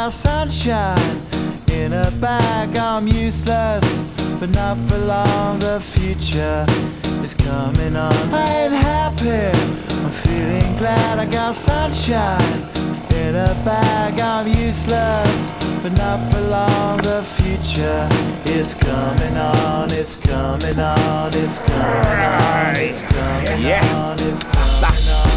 got sunshine in a bag. I'm useless, but not for long. The future is coming on. I ain't happy, I'm feeling glad. I got sunshine in a bag. I'm useless, but not for long. The future is coming on. It's coming on. It's coming on. It's coming on. It's coming on.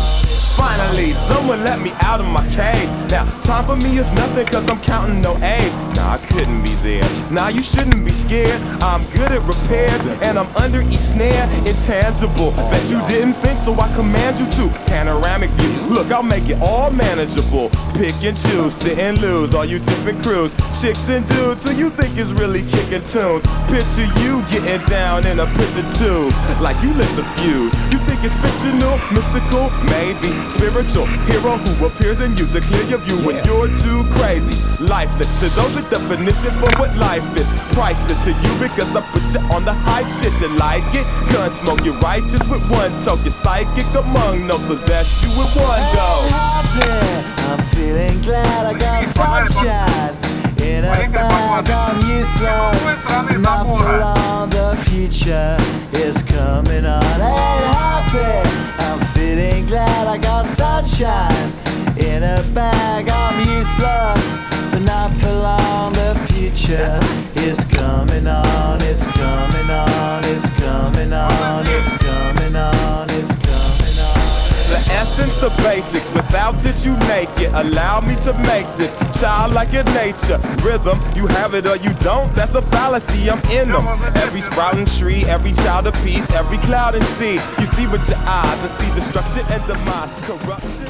Finally, someone let me out of my cage. Now, time for me is nothing cause I'm counting no A's. Nah, I couldn't be there. Nah, you shouldn't be scared. I'm good at repairs and I'm under each snare. Intangible, bet you didn't think, so I command you to. Panoramic view, look, I'll make it all manageable. Pick and choose, sit and lose, all you different crews. Chicks and dudes who you think is really kicking tunes. Picture you getting down in a picture tube, like you lit the fuse. You think it's fictional, mystical, maybe spiritual hero who appears in you to clear your view when you're too crazy. Lifeless to those, the definition for what life is. Priceless to you because I put you on the hype shit. You like it? Gun smoke, you're righteous with one toke. You're psychic among no possess you with one go. I'm feeling glad. I got sunshine in a bag. I'm useless, not for long. The future is coming on. Ain't happy, I'm feeling glad. I got sunshine in a bag. I'm useless, but not for long. The future is coming on. It's coming on. It's coming on. It's coming on. It's coming on. The essence, the basics, without it you make it. Allow me to make this childlike in nature. Rhythm, you have it or you don't, that's a fallacy, I'm in them. Every sprouting tree, every child of peace, every cloud and sea. You see with your eyes and see destruction and demise, corruption.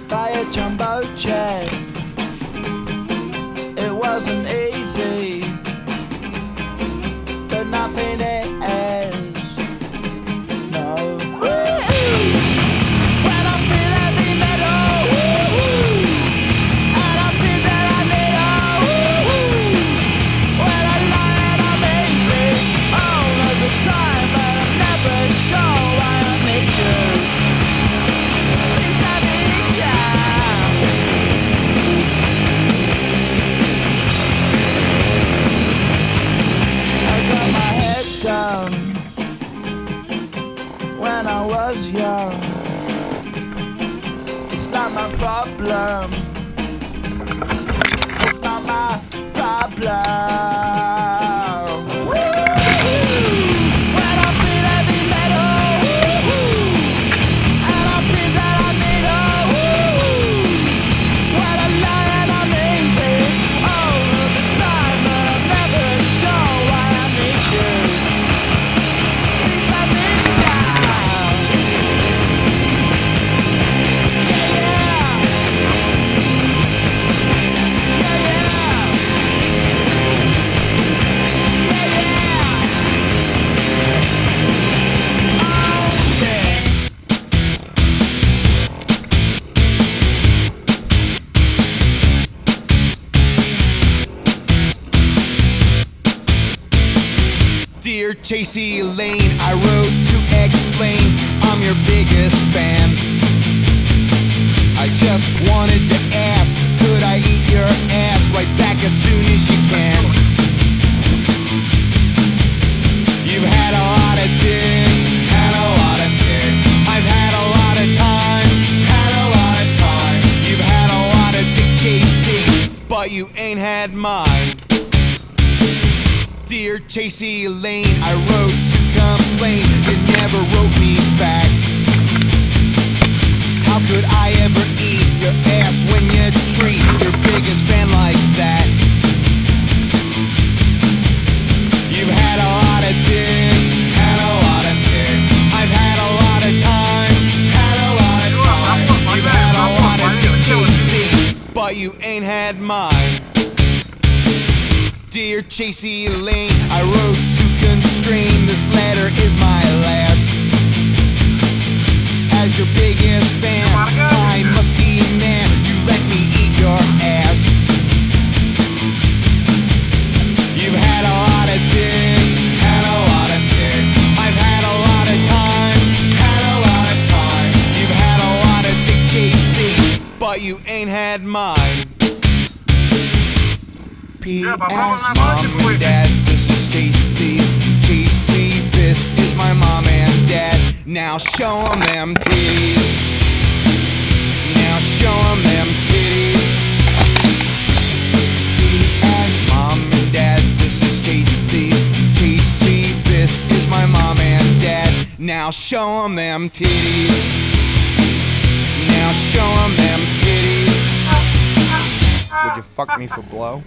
By a jumbo jet. It wasn't easy, but nothing is. No. When I feel heavy metal, and I feel that I need when I lie and I'm easy all of the time, but I'm never sure why I need you. Down when I was young. It's not my problem. It's not my problem. When I feel heavy metal, and I feel that I need when I lie and I'm easy all of the time, but I'm never sure why I need you. Dear Chasey Lane, I wrote to explain I'm your biggest fan. I just wanted to ask, could I eat your ass right back as soon as you can? You've had a lot of dick, had a lot of dick. I've had a lot of time, had a lot of time. You've had a lot of dick, Chasey, but you ain't had mine. Dear Chasey Lane, I wrote to complain, you never wrote me back. How could I ever eat your ass when you treat your biggest fan like that? You've had a lot of dick, had a lot of dick. I've had a lot of time, had a lot of time. You've had a lot of dick, Chasey, but you ain't had mine. Dear Chasey Lane, I wrote to constrain. This letter is my last. As your biggest fan, I must demand you let me eat your ass. You've had a lot of dick, had a lot of dick. I've had a lot of time, had a lot of time. You've had a lot of dick chasing, but you ain't had mine. P.S. Mom and Dad, this is Chasey. Chasey, this is my mom and dad. Now show 'em them titties. Now show 'em them titties. P.S. Mom and Dad, this is Chasey. Chasey, this is my mom and dad. Now show 'em them titties. Now show 'em them titties. Would you fuck me for blow?